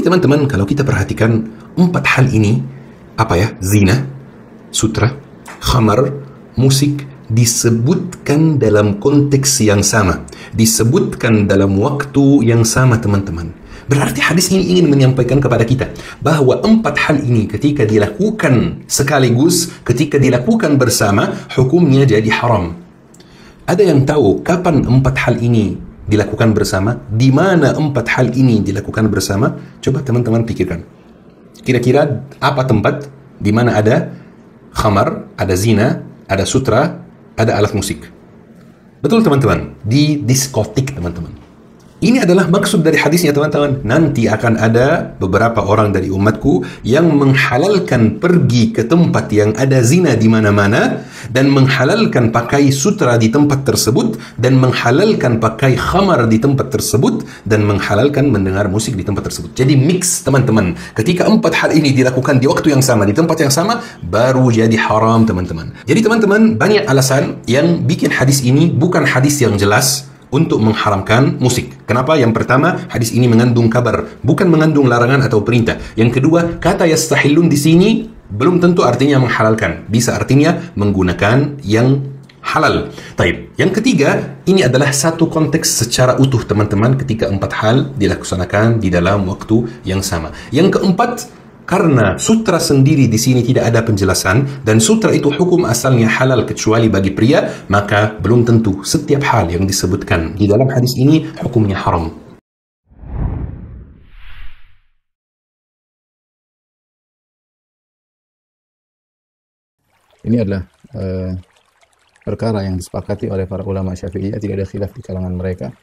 teman-teman, kalau kita perhatikan empat hal ini, zina, sutra, khamar, musik, disebutkan dalam konteks yang sama, disebutkan dalam waktu yang sama, teman-teman. Berarti hadis ini ingin menyampaikan kepada kita bahwa empat hal ini ketika dilakukan sekaligus, ketika dilakukan bersama, hukumnya jadi haram. Ada yang tahu kapan empat hal ini dilakukan bersama? Di mana empat hal ini dilakukan bersama? Coba teman-teman pikirkan. Kira-kira apa tempat di mana ada khamar, ada zina, ada sutra, ada alat musik? Betul teman-teman, di diskotik teman-teman. Ini adalah maksud dari hadisnya teman-teman. Nanti akan ada beberapa orang dari umatku yang menghalalkan pergi ke tempat yang ada zina di mana-mana, dan menghalalkan pakai sutra di tempat tersebut, dan menghalalkan pakai khamar di tempat tersebut, dan menghalalkan mendengar musik di tempat tersebut. Jadi mix teman-teman. Ketika empat hal ini dilakukan di waktu yang sama, di tempat yang sama, baru jadi haram teman-teman. Jadi teman-teman, banyak alasan yang bikin hadis ini bukan hadis yang jelas untuk mengharamkan musik. Kenapa? Yang pertama, hadis ini mengandung kabar, bukan mengandung larangan atau perintah. Yang kedua, kata yastahillun di sini belum tentu artinya menghalalkan. Bisa artinya menggunakan yang halal. Taib. Yang ketiga, ini adalah satu konteks secara utuh teman-teman ketika empat hal dilaksanakan di dalam waktu yang sama. Yang keempat, karena sutra sendiri di sini tidak ada penjelasan, dan sutra itu hukum asalnya halal kecuali bagi pria, maka belum tentu setiap hal yang disebutkan di dalam hadis ini hukumnya haram. Ini adalah perkara yang disepakati oleh para ulama Syafi'iyah, tidak ada khilaf di kalangan mereka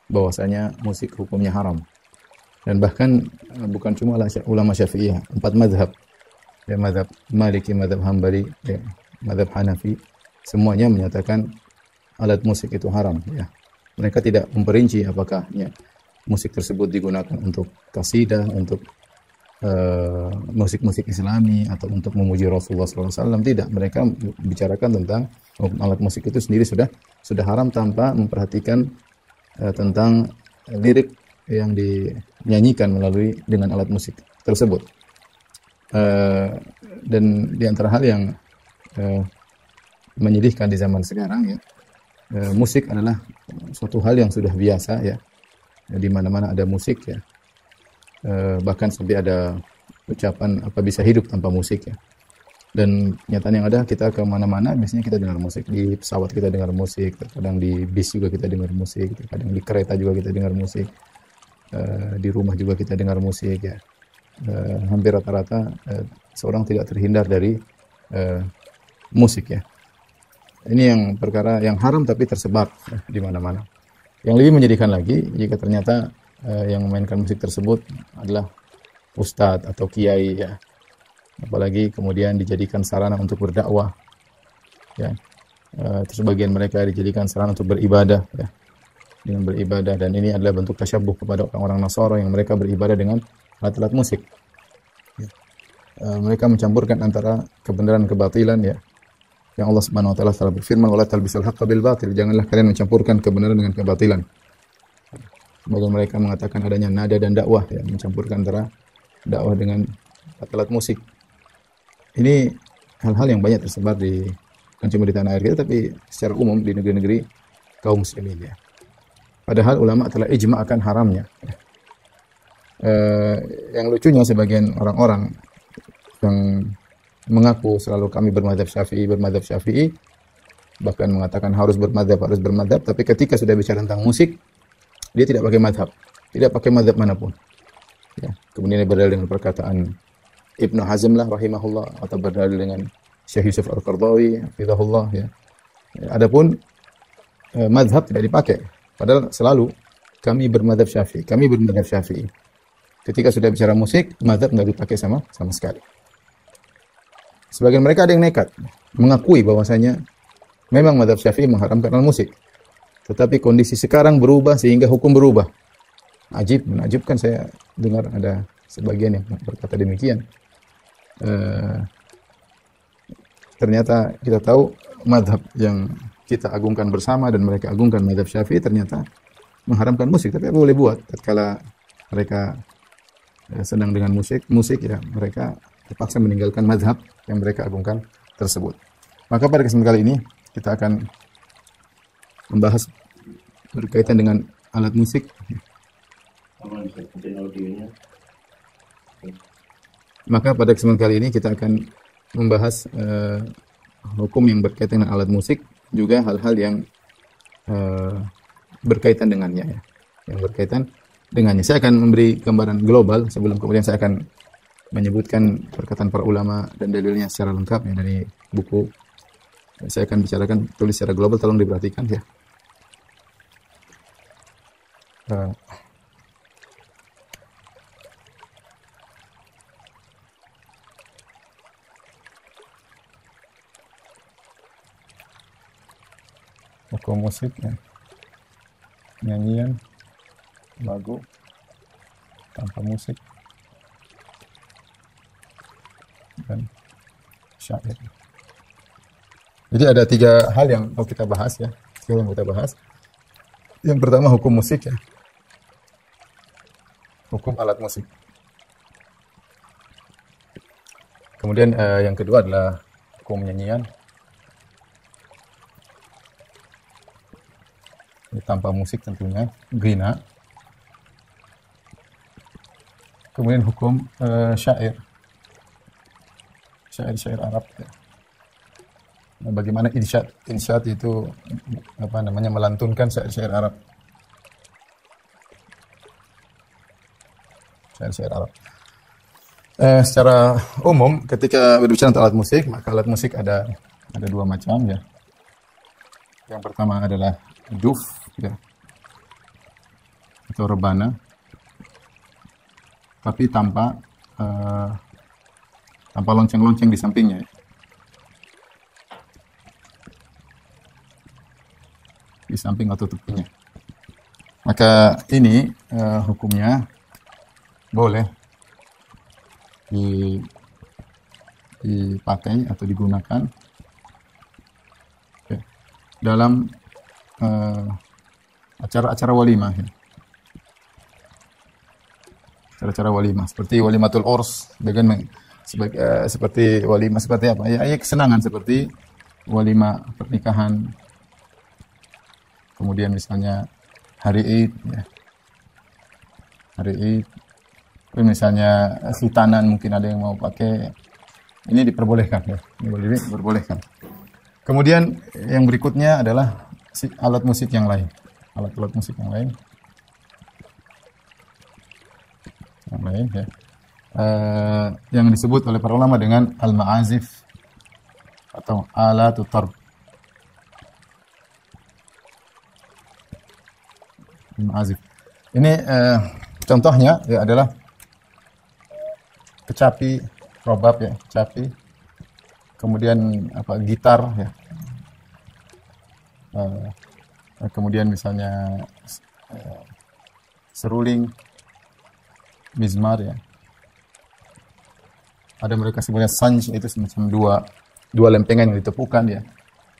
bahwasanya musik hukumnya haram. Dan bahkan bukan cuma ulama Syafi'iyah, 4 mazhab, ya, mazhab Maliki, mazhab Hambali, ya, mazhab Hanafi, semuanya menyatakan alat musik itu haram. Ya. Mereka tidak memperinci apakah ya, musik tersebut digunakan untuk qasidah, untuk musik-musik Islami, atau untuk memuji Rasulullah SAW. Tidak, mereka bicarakan tentang alat musik itu sendiri sudah haram tanpa memperhatikan tentang lirik yang dinyanyikan dengan alat musik tersebut. Dan di antara hal yang menyedihkan di zaman sekarang, ya, musik adalah suatu hal yang sudah biasa, ya, di mana-mana ada musik, ya. Bahkan sampai ada ucapan apa bisa hidup tanpa musik, ya. Dan kenyataan yang ada, kita ke mana-mana biasanya kita dengar musik. Di pesawat kita dengar musik, terkadang di bis juga kita dengar musik, terkadang di kereta juga kita dengar musik. Di rumah juga kita dengar musik, ya. Hampir rata-rata seorang tidak terhindar dari musik, ya. Ini yang perkara yang haram tapi tersebar di mana-mana. Yang lebih menyedihkan lagi jika ternyata yang memainkan musik tersebut adalah ustadz atau kiai, ya. Apalagi kemudian dijadikan sarana untuk berdakwah, ya. Terus sebagian mereka dijadikan sarana untuk beribadah, ya. Dengan beribadah, dan ini adalah bentuk tasyabuh kepada orang-orang Nasara yang mereka beribadah dengan alat-alat musik. Ya. Mereka mencampurkan antara kebenaran dan kebatilan, ya. Yang Allah Subhanahu wa taala telah berfirman, "Wala talbisul haqqo bil batil." Janganlah kalian mencampurkan kebenaran dengan kebatilan. Sebagian mereka mengatakan adanya nada dan dakwah, ya, mencampurkan antara dakwah dengan alat musik. Ini hal-hal yang banyak tersebar bukan cuma di tanah air kita, tapi secara umum di negeri-negeri kaum muslimin, ya. Padahal ulama telah ijma akan haramnya. Yang lucunya sebagian orang-orang yang mengaku selalu kami bermadzhab Syafi'i, bahkan mengatakan harus bermadzhab, tapi ketika sudah bicara tentang musik, dia tidak pakai mazhab, tidak pakai mazhab manapun. Ya. Kemudian dia berdalil dengan perkataan Ibnu Hazm lah rahimahullah, atau berdalil dengan Syekh Yusuf Al-Qardawi hafizahullah, ya. Adapun mazhab tidak dipakai. Padahal selalu kami bermadzhab Syafi'i. Ketika sudah bicara musik, mazhab nggak dipakai sama sekali. Sebagian mereka ada yang nekat mengakui bahwasanya memang mazhab Syafi'i mengharamkan musik. Tetapi kondisi sekarang berubah sehingga hukum berubah. Menakjubkan saya dengar ada sebagian yang berkata demikian. Ternyata kita tahu mazhab yang kita agungkan bersama dan mereka agungkan mazhab Syafi'i ternyata mengharamkan musik, tapi boleh buat tatkala mereka senang dengan musik ya mereka terpaksa meninggalkan mazhab yang mereka agungkan tersebut. Maka pada kesempatan kali ini kita akan membahas berkaitan dengan alat musik. Maka pada kesempatan kali ini kita akan membahas hukum yang berkaitan dengan alat musik, juga hal-hal yang berkaitan dengannya ya. Yang berkaitan dengannya. Saya akan memberi gambaran global sebelum kemudian saya akan menyebutkan perkataan para ulama dan dalilnya secara lengkap ya dari buku. Saya akan bicarakan tulis secara global, tolong diperhatikan ya. Hukum musik ya. Nyanyian, lagu tanpa musik dan syair. Jadi ada 3 hal yang mau kita bahas ya. Yang pertama hukum musik ya. Hukum alat musik. Kemudian yang kedua adalah hukum nyanyian. Tanpa musik tentunya, ghina. Kemudian hukum syair. Syair-syair Arab ya. Nah, bagaimana insyad itu melantunkan syair-syair Arab. Syair-syair Arab. Secara umum ketika berbicara tentang alat musik, maka alat musik ada 2 macam ya. Yang pertama adalah duf ya, atau rebana, tapi tanpa lonceng-lonceng di sampingnya ya. Di samping atau tepinya. Maka ini hukumnya boleh dipakai atau digunakan ya, dalam acara-acara walimah ya. Acara-acara walimah seperti walimatul urs dengan seperti walimah seperti apa ya, kesenangan seperti walimah pernikahan, kemudian misalnya hari Id ya. Hari Id, misalnya khitanan mungkin ada yang mau pakai, ini diperbolehkan ya, ini boleh diperbolehkan. Kemudian yang berikutnya adalah alat musik yang lain, alat-alat musik yang lain ya, yang disebut oleh para ulama dengan al-ma'azif atau alatut tarb. Al-ma'azif ini contohnya ya adalah kecapi, robab ya, kecapi, kemudian gitar ya. Kemudian misalnya seruling, mizmar ya. Ada mereka sebenarnya sanj, itu semacam dua lempengan yang ditepukan ya.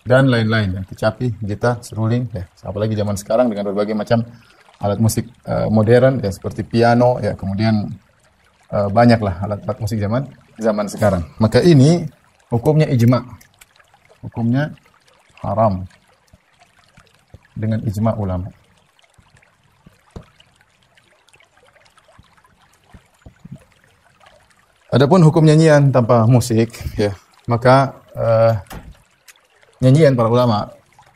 Dan lain-lain ya, kecapi, gitar, seruling ya. Apalagi zaman sekarang dengan berbagai macam alat musik modern ya seperti piano ya, kemudian banyaklah alat-alat musik zaman sekarang. Maka ini hukumnya ijma. Hukumnya haram dengan ijma ulama. Adapun hukum nyanyian tanpa musik ya, maka nyanyian para ulama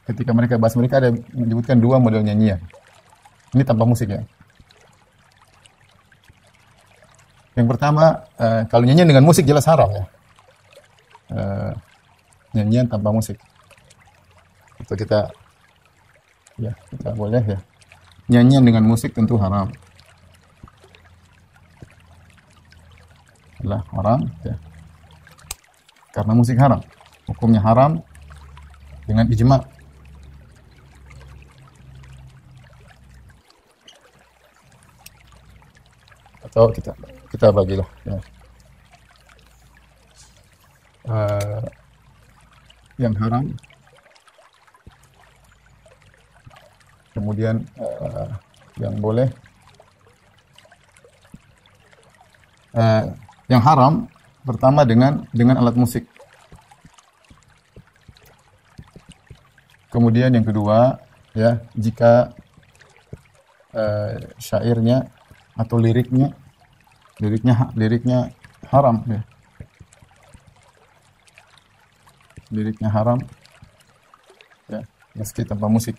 ketika mereka bahas, mereka ada menyebutkan 2 model nyanyian. Ini tanpa musik ya. Yang pertama, kalau nyanyian dengan musik jelas haram ya. Nyanyian tanpa musik. Itu kita boleh ya. Nyanyian dengan musik tentu haram. Adalah haram ya. Karena musik haram. Hukumnya haram dengan ijma. Atau kita bagilah ya. Yang haram, kemudian yang boleh, Yang haram pertama dengan alat musik. Kemudian yang kedua, ya, jika syairnya atau liriknya haram, ya. Liriknya haram, ya, meski tanpa musik.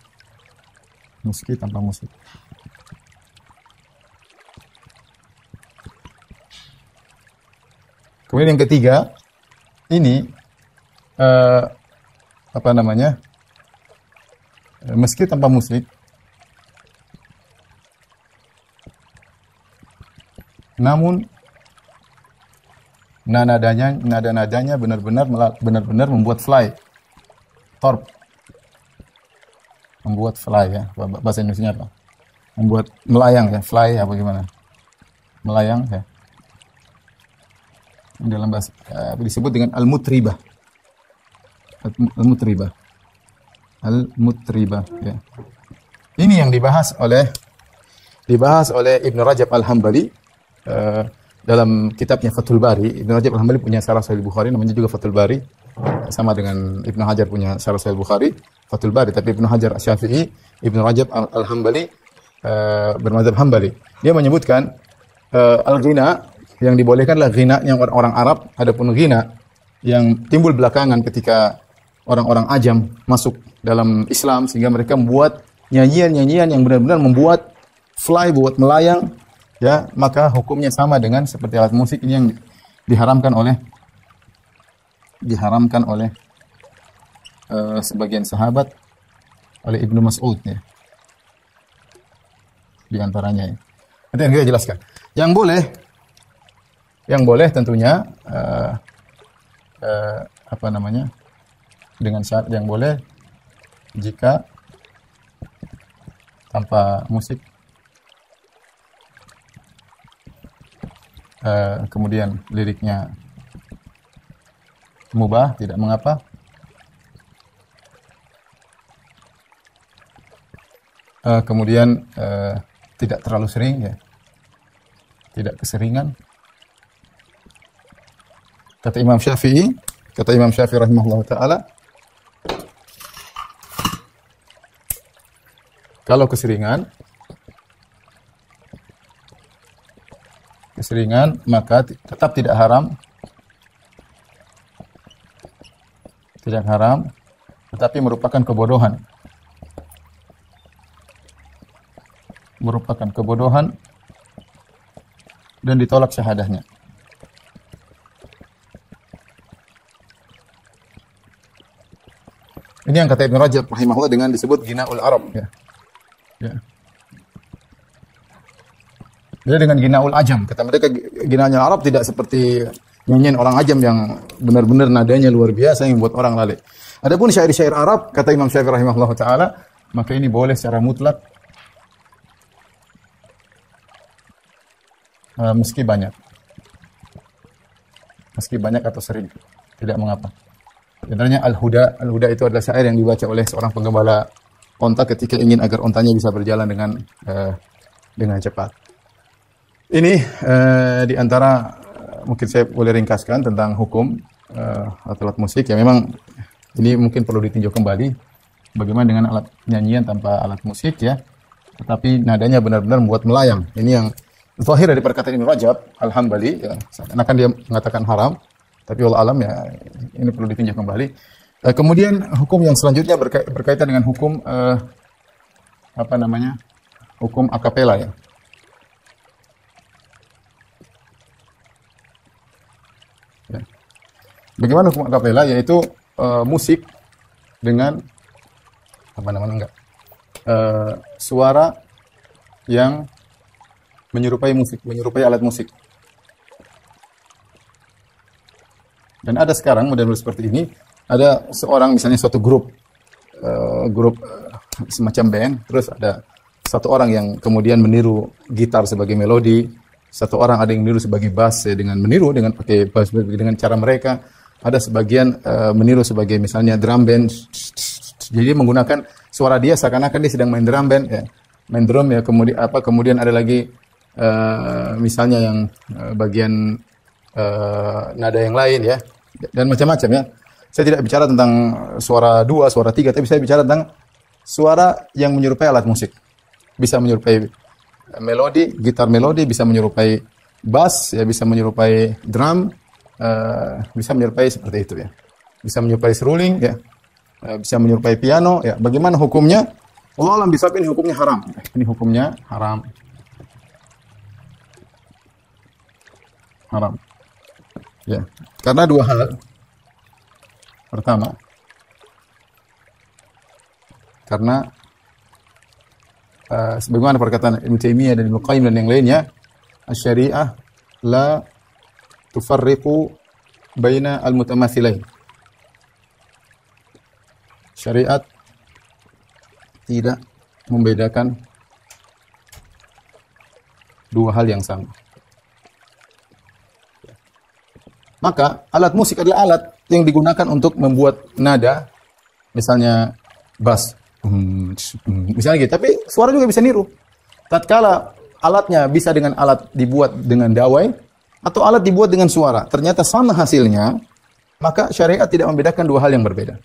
Kemudian yang ketiga, ini meski tanpa musik, namun nada-nadanya benar-benar membuat fly, torp, membuat fly, ya. Bahasa Indonesia apa? Membuat melayang, ya, fly apa gimana? Melayang, ya. Dalam bahasa disebut dengan al-mutribah. Al-mutribah, ya. Ini yang dibahas oleh Ibnu Rajab Al-Hambali dalam kitabnya Fathul Bari. Ibnu Rajab Al-Hambali punya Syarah Sahih Bukhari, namanya juga Fathul Bari, sama dengan Ibnu Hajar punya Syarah Sahih Bukhari, Fathul Bari. Tapi Ibnu Hajar Asy-Syafi'i, Ibnu Rajab Al-Hambali bermadzhab Hambali. Dia menyebutkan al-ghina yang dibolehkanlah ghina yang orang Arab, adapun ghina yang timbul belakangan ketika orang-orang Ajam masuk dalam Islam sehingga mereka membuat nyanyian-nyanyian yang benar-benar membuat fly, buat melayang, ya, maka hukumnya sama dengan seperti alat musik ini yang diharamkan oleh sebagian sahabat, oleh Ibnu Mas'ud, ya. Di antaranya, ya. Nanti yang kita jelaskan. Yang boleh tentunya dengan syarat yang boleh jika tanpa musik, kemudian liriknya mubah, tidak mengapa. Kemudian tidak terlalu sering, ya, tidak keseringan. Kata Imam Syafi'i rahimahullah ta'ala, kalau keseringan maka tetap tidak haram, tetapi merupakan kebodohan dan ditolak syahadahnya. Ini yang kata Ibnu Rajab rahimahullah dengan disebut ghinaul Arab, ya. Ya. Jadi dengan ghinaul Ajam, kata mereka ghinaul Arab tidak seperti nyanyian orang Ajam yang benar-benar nadanya luar biasa yang membuat orang lalai. Adapun syair-syair Arab, kata Imam Syafi'i rahimahullah taala, maka ini boleh secara mutlak meski banyak atau sering, tidak mengapa. Sebenarnya Al-Huda itu adalah syair yang dibaca oleh seorang penggembala onta ketika ingin agar ontanya bisa berjalan dengan cepat. Ini di antara mungkin saya boleh ringkaskan tentang hukum alat musik, ya. Memang ini mungkin perlu ditinjau kembali bagaimana dengan alat nyanyian tanpa alat musik, ya, tetapi nadanya benar-benar membuat melayang. Ini yang zahir dari perkataan Ibnu Rajab Al-Hambali, ya, seakan-akan dia mengatakan haram. Tapi Allah alam, ya, ini perlu ditinjau kembali. Kemudian hukum yang selanjutnya berkaitan dengan hukum hukum akapela, ya. Ya. Bagaimana hukum akapela? Yaitu musik dengan suara yang menyerupai alat musik. Dan ada sekarang model seperti ini, ada seorang misalnya suatu grup semacam band, terus ada satu orang yang kemudian meniru gitar sebagai melodi, satu orang ada yang meniru sebagai bass, dengan pakai bass dengan cara mereka, ada sebagian meniru sebagai misalnya drum band, jadi menggunakan suara dia seakan-akan dia sedang main drum band, ya, main drum, ya, kemudian ada lagi misalnya yang bagian nada yang lain ya, dan macam-macam ya. Saya tidak bicara tentang suara 2, suara 3, tapi saya bicara tentang suara yang menyerupai alat musik. Bisa menyerupai melodi, gitar melodi, bisa menyerupai bass, ya, bisa menyerupai drum, bisa menyerupai seperti itu ya. Bisa menyerupai seruling ya. Bisa menyerupai piano ya. Bagaimana hukumnya? Allah alam bisawab, ini hukumnya haram. Ini hukumnya haram. Haram. Ya, karena dua hal. Pertama, karena sebagaimana perkataan Ibnu Taimiyah dan Ibnu Qayyim dan yang lainnya, syariah la tufarriqu baina al-mutamathilain. Syariat tidak membedakan dua hal yang sama. Maka alat musik adalah alat yang digunakan untuk membuat nada, misalnya bass, misalnya gitu. Tapi suara juga bisa niru. Tatkala alatnya bisa dengan alat dibuat dengan dawai atau alat dibuat dengan suara, ternyata sama hasilnya, maka syariat tidak membedakan dua hal yang berbeda.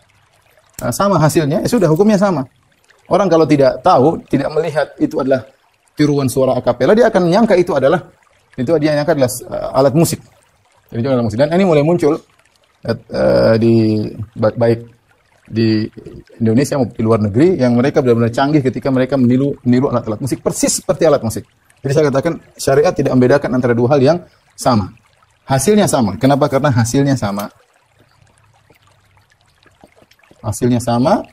Nah, sama hasilnya, ya sudah, hukumnya sama. Orang kalau tidak tahu, tidak melihat itu adalah tiruan suara akapela, dia akan menyangka itu adalah alat musik. Jadi alat musik. Dan ini mulai muncul baik di Indonesia maupun di luar negeri, yang mereka benar-benar canggih ketika mereka meniru alat-alat musik persis seperti alat musik. Jadi saya katakan syariat tidak membedakan antara dua hal yang sama. Hasilnya sama. Kenapa? Karena hasilnya sama. Hasilnya sama,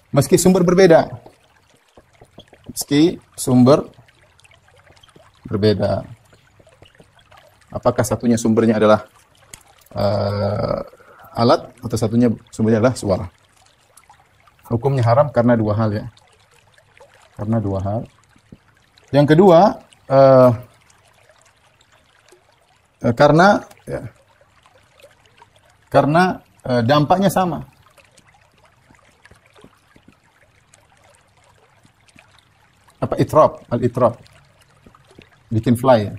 meski sumber berbeda. Meski sumber berbeda. Apakah satunya sumbernya adalah alat atau satunya sumbernya adalah suara? Hukumnya haram karena dua hal ya. Karena dua hal. Yang kedua, karena dampaknya sama. Apa al-itrab. Bikin fly ya.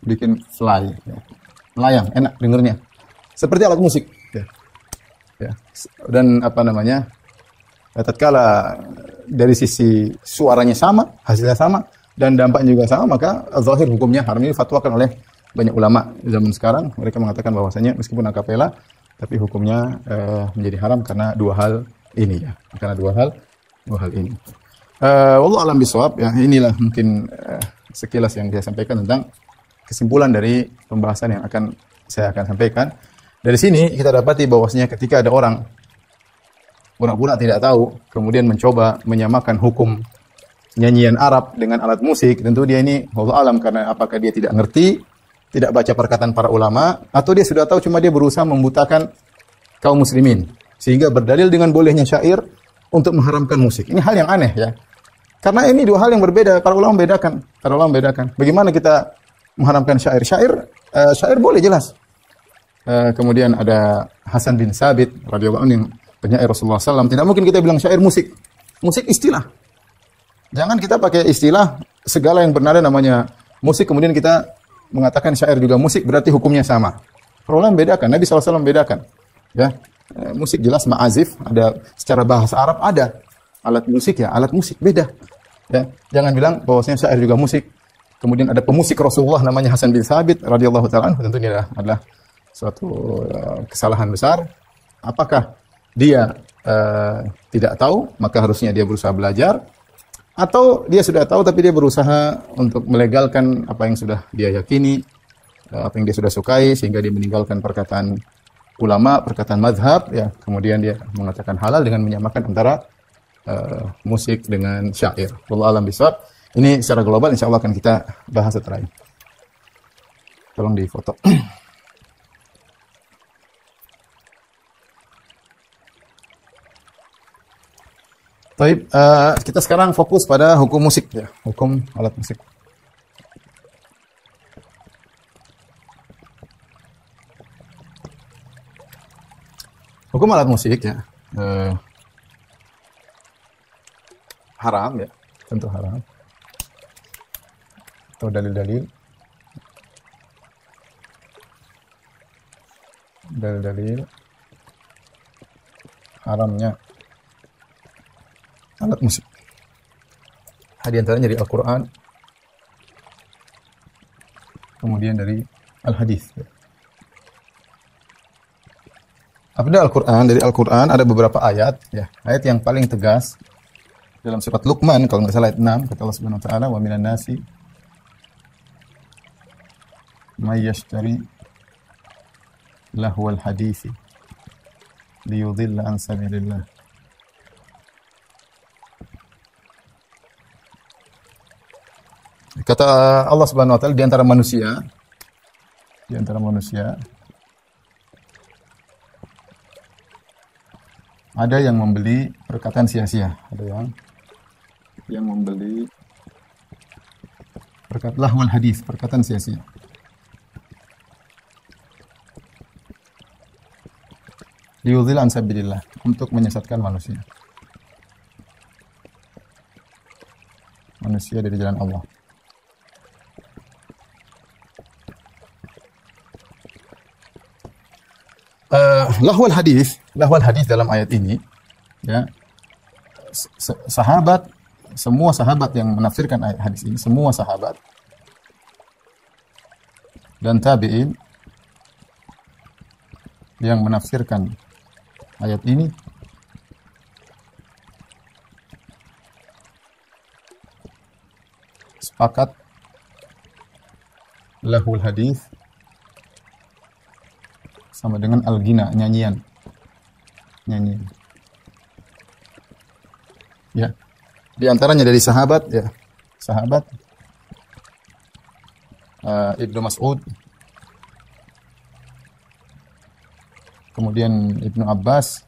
Bikin fly ya. Melayang, enak dengernya. Seperti alat musik ya. Ya. Dan tatkala dari sisi suaranya sama, hasilnya sama, dan dampaknya juga sama, maka zahir hukumnya haram. Ini fatwakan oleh banyak ulama zaman sekarang. Mereka mengatakan bahwasanya meskipun akapela, tapi hukumnya menjadi haram karena dua hal ini ya. Karena dua hal ini. Wallahu a'lam bishawab ya. Inilah mungkin sekilas yang saya sampaikan tentang kesimpulan dari pembahasan yang saya akan sampaikan. Dari sini kita dapati bahwasanya ketika ada orang pura-pura tidak tahu, kemudian mencoba menyamakan hukum nyanyian Arab dengan alat musik, tentu dia ini wallahu a'lam karena apakah dia tidak ngerti, tidak baca perkataan para ulama, atau dia sudah tahu cuma dia berusaha membutakan kaum muslimin sehingga berdalil dengan bolehnya syair untuk mengharamkan musik. Ini hal yang aneh ya. Karena ini dua hal yang berbeda. Para ulama membedakan. Bagaimana kita mengharamkan syair? Syair boleh jelas. Kemudian ada Hasan bin Sabit radhiyallahu anhu yang penyair Rasulullah SAW. Tidak mungkin kita bilang syair musik. Musik istilah. Jangan kita pakai istilah segala yang bernada namanya musik, kemudian kita mengatakan syair juga musik, berarti hukumnya sama. Para ulama membedakan. Nabi SAW membedakan. Ya. Musik jelas ma'azif, ada secara bahasa Arab ada. Alat musik ya, alat musik beda. Ya, jangan bilang bahwasanya syair juga musik. Kemudian ada pemusik Rasulullah namanya Hasan bin Sabit radhiyallahu taala anhu, tentu ini adalah suatu kesalahan besar. Apakah dia tidak tahu, maka harusnya dia berusaha belajar, atau dia sudah tahu tapi dia berusaha untuk melegalkan apa yang sudah dia yakini, apa yang dia sudah sukai, sehingga dia meninggalkan perkataan ulama, perkataan mazhab ya, kemudian dia mengatakan halal dengan menyamakan antara musik dengan syair. Wallahu a'lam bishawab. Ini secara global insyaallah akan kita bahas setelah ini. Tolong difoto. Baik, kita sekarang fokus pada hukum musik ya, hukum alat musik. Hukum alat musik ya, haram ya, tentu haram. atau dalil-dalil haramnya alat musik. Di antaranya dari Al-Quran, kemudian dari Al-Hadis. Apabila dari Al-Quran ada beberapa ayat, ya, ayat yang paling tegas dalam surat Luqman, kalau nggak salah ayat 6, kata Allah Subhanahu wa taala, wa minan nasi may yashtari lahwal hadisi liyudilla an sabilillah. Kata Allah Subhanahu wa taala, di antara manusia ada yang membeli perkataan sia-sia, ada yang membeli lahwal hadis, perkataan sia-sia. Liyudhil an sabilillah, untuk menyesatkan manusia dari jalan Allah. Lahwal hadis dalam ayat ini, ya, semua sahabat yang menafsirkan ayat hadis ini, semua sahabat dan tabi'in yang menafsirkan ayat ini sepakat lahwal hadis sama dengan al-ghina, nyanyian. Ya. Di antaranya dari sahabat, ya. Ibnu Mas'ud, kemudian Ibnu Abbas,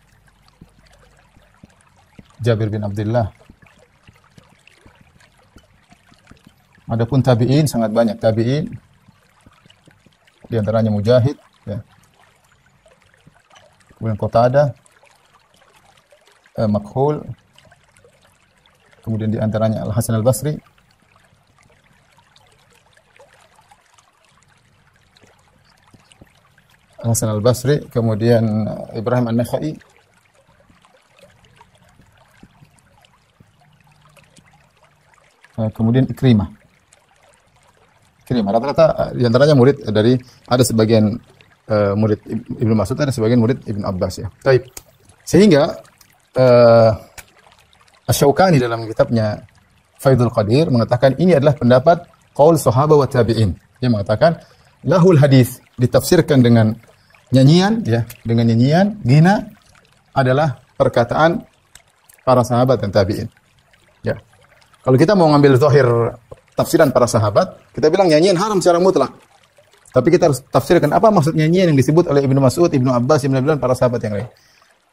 Jabir bin Abdullah. Adapun tabi'in sangat banyak tabi'in. Di antaranya Mujahid, ya. Kemudian Qatadah, Makhul, kemudian di antaranya Al-Hasan Al-Basri, kemudian Ibrahim An-Nakhai, kemudian Ikrimah. Rata-rata di antaranya murid dari, ada sebagian murid Ibnu Mas'ud, ada sebagian murid Ibnu Abbas, ya. Baik. Sehingga Asy-Syaukani dalam kitabnya Faidul Qadir mengatakan ini adalah pendapat qaul sahabat wa tabi'in. Dia mengatakan lahul hadis ditafsirkan dengan nyanyian, ya, dengan nyanyian, ghina adalah perkataan para sahabat dan tabi'in. Ya. Kalau kita mau ngambil zahir tafsiran para sahabat, kita bilang nyanyian haram secara mutlak. Tapi kita harus tafsirkan apa maksud nyanyian yang disebut oleh Ibnu Mas'ud, Ibnu Abbas, Ibnu Abdullah, para sahabat yang lain.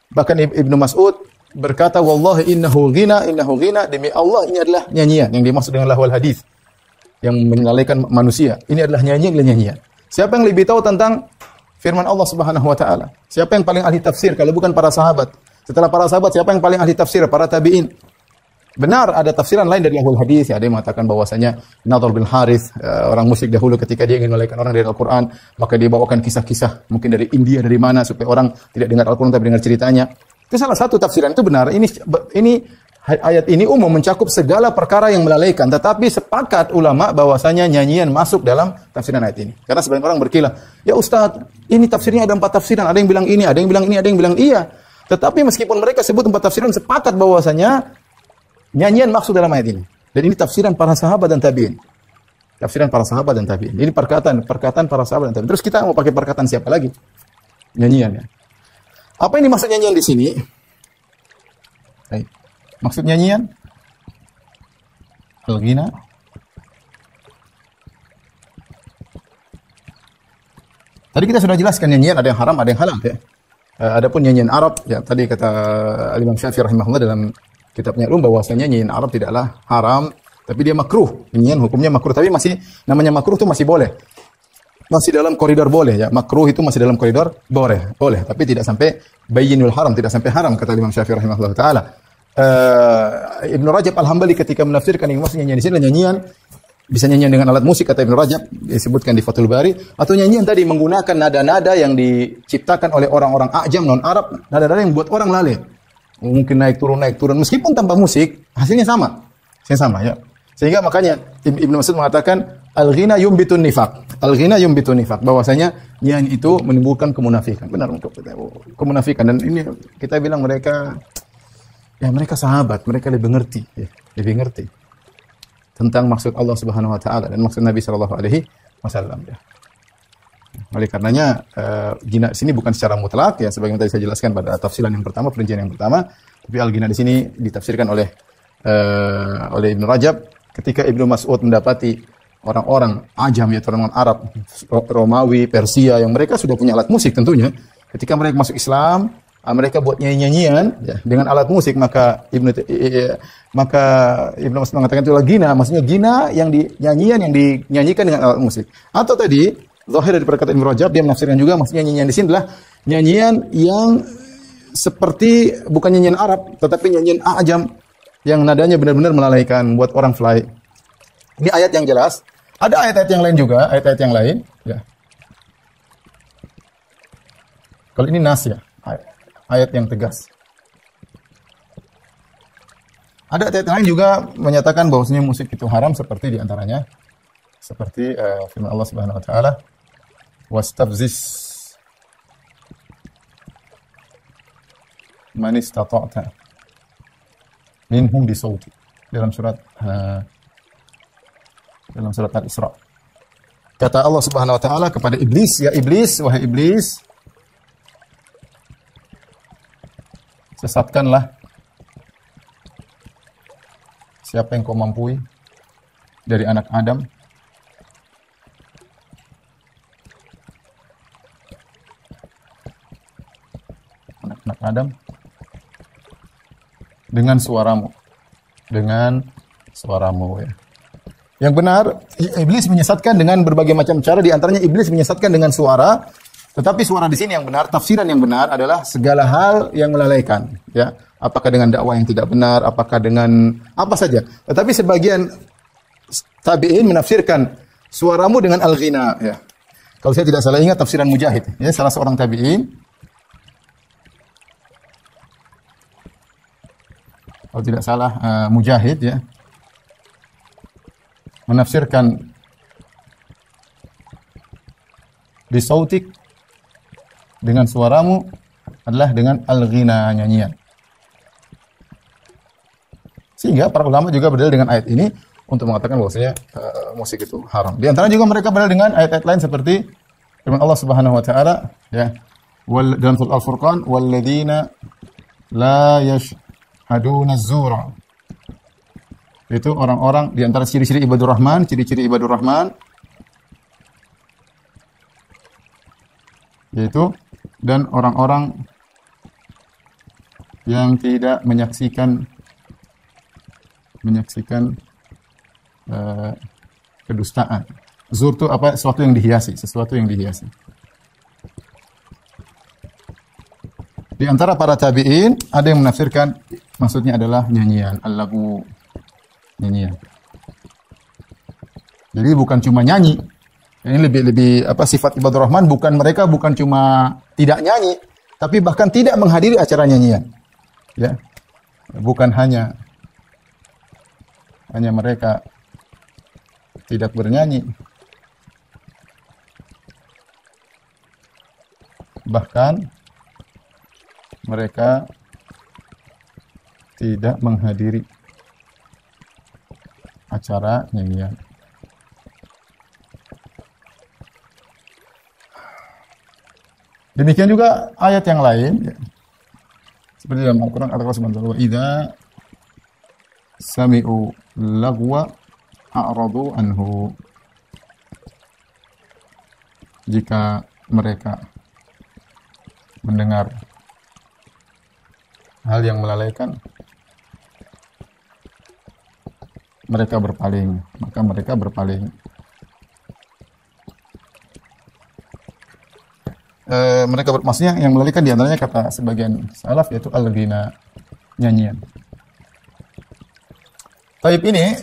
Bahkan Ibnu Mas'ud berkata, wallahi innahu ghina, demi Allah ini adalah nyanyian. Yang dimaksud dengan lahwal hadis, yang menyalahkan manusia. Ini adalah nyanyian. Siapa yang lebih tahu tentang firman Allah Subhanahu wa taala? Siapa yang paling ahli tafsir kalau bukan para sahabat? Setelah para sahabat, siapa yang paling ahli tafsir? Para tabi'in. Benar, ada tafsiran lain dari lahwal hadis. Ada yang mengatakan bahwasanya Nadhr bin Harith, orang musyrik dahulu, ketika dia ingin melahirkan orang dari Al-Quran, maka dia bawakan kisah-kisah mungkin dari India, dari mana, supaya orang tidak dengar Al-Quran tapi dengar ceritanya. Itu salah satu tafsiran, itu benar. Ini ayat ini umum, mencakup segala perkara yang melalaikan, tetapi sepakat ulama bahwasanya nyanyian masuk dalam tafsiran ayat ini. Karena sebagian orang berkilah, ya Ustaz, ini tafsirnya ada 4 tafsiran, ada yang bilang ini, ada yang bilang ini, ada yang bilang iya. Tetapi meskipun mereka sebut 4 tafsiran, sepakat bahwasanya nyanyian masuk dalam ayat ini. Dan ini tafsiran para sahabat dan tabi'in. Ini perkataan para sahabat dan tabi'in. Terus kita mau pakai perkataan siapa lagi? Nyanyian, ya. Apa ini maksud nyanyian di sini? Baik. Maksud nyanyian al-ghina, tadi kita sudah jelaskan nyanyian ada yang haram, ada yang halal, ya. Adapun nyanyian Arab, ya, tadi kata Imam Syafi'i rahimahullah dalam kitabnya bahwasanya nyanyian Arab tidaklah haram, tapi dia makruh. Nyanyian hukumnya makruh, tapi masih namanya makruh itu masih boleh. Masih dalam koridor boleh, ya. Makruh itu masih dalam koridor boleh, tapi tidak sampai bayyinul haram, tidak sampai haram, kata Imam Syafi'i rahimahullah taala. Ibnu Rajab Al-Hambali ketika menafsirkan yang maksudnya nyanyian di sini nyanyian bisa nyanyian dengan alat musik, kata Ibnu Rajab disebutkan di Fathul Bari, atau nyanyian tadi menggunakan nada-nada yang diciptakan oleh orang-orang ajam non Arab, nada-nada yang buat orang lalai. Mungkin naik turun meskipun tanpa musik, hasilnya sama. Hasilnya sama ya. Sehingga makanya Ibnu Mas'ud mengatakan al-ghina yumbitun nifaq. Al-ghina yumbitun nifaq, bahwasanya nyanyi itu menimbulkan kemunafikan. Benar, kemunafikan. Dan ini kita bilang mereka sahabat, mereka lebih ngerti, ya, lebih ngerti tentang maksud Allah Subhanahu wa taala dan maksud Nabi sallallahu alaihi wasallam ya. Oleh karenanya ghina di sini bukan secara mutlak ya, sebagaimana tadi saya jelaskan pada tafsiran yang pertama, perincian yang pertama, tapi al-ghina di sini ditafsirkan oleh Ibnu Rajab ketika Ibnu Mas'ud mendapati orang-orang ajam ya, orang Arab, Romawi, Persia yang mereka sudah punya alat musik tentunya. Ketika mereka masuk Islam, mereka buat nyanyian ya, dengan alat musik, maka Ibnu Mas'ud mengatakan itulah ghina, maksudnya ghina yang nyanyian yang dinyanyikan dengan alat musik. Atau tadi zahir dari perkataan Ibnu Rajab, dia menafsirkan juga maksudnya nyanyian di sini adalah nyanyian yang seperti bukan nyanyian Arab tetapi nyanyian ajam yang nadanya benar-benar melalaikan, buat orang fly. Ini ayat yang jelas. Ada ayat-ayat yang lain juga, ayat-ayat yang lain ya. Kalau ini nas ya, ayat yang tegas. Ada ayat lain juga menyatakan bahwasanya musik itu haram, seperti diantaranya seperti firman Allah Subhanahu wa taala, wastafziz man istata'ta minhum bisauti, dalam surat Al-Isra. Kata Allah Subhanahu wa taala kepada iblis, ya iblis, wahai iblis, sesatkanlah siapa yang kau mampui dari anak Adam anak-anak Adam dengan suaramu ya. Yang benar, iblis menyesatkan dengan berbagai macam cara, di antaranya iblis menyesatkan dengan suara. Tetapi suara di sini yang benar, tafsiran yang benar adalah segala hal yang melalaikan, ya. Apakah dengan dakwah yang tidak benar, apakah dengan apa saja. Tetapi sebagian tabi'in menafsirkan suaramu dengan al-ghina, ya. Kalau saya tidak salah ingat tafsiran Mujahid, ya, salah seorang tabi'in. Kalau tidak salah Mujahid, ya, menafsirkan bisautik, dengan suaramu, adalah dengan al-ghina, nyanyian. Sehingga para ulama juga berdalil dengan ayat ini untuk mengatakan bahwasanya musik itu haram. Di antara juga mereka berdalil dengan ayat-ayat lain seperti firman Allah Subhanahu wa taala, ya, dalam surah Al-Furqan, walladzina la yashhaduna az-zura. Itu orang-orang di antara ciri-ciri ibadur rahman, yaitu dan orang-orang yang tidak menyaksikan kedustaan. Zur itu apa? Sesuatu yang dihiasi. Di antara para tabi'in ada yang menafsirkan maksudnya adalah nyanyian, al-lagu, nyanyian. Jadi bukan cuma nyanyi. Ini lebih sifat ibadur rahman, mereka bukan cuma tidak nyanyi, tapi bahkan tidak menghadiri acara nyanyian. Ya. Bukan hanya mereka tidak bernyanyi, bahkan mereka tidak menghadiri acara nyanyian. Demikian juga ayat yang lain, ya. Seperti dalam Al-Quran, kata Allah Subhanahu wa ta'ala, idza sami'u lagwa a'radu anhu. Jika mereka mendengar hal yang melalaikan, mereka berpaling. Maksudnya yang melalaikan diantaranya kata sebagian salaf yaitu al-ghina, nyanyian. Taib ini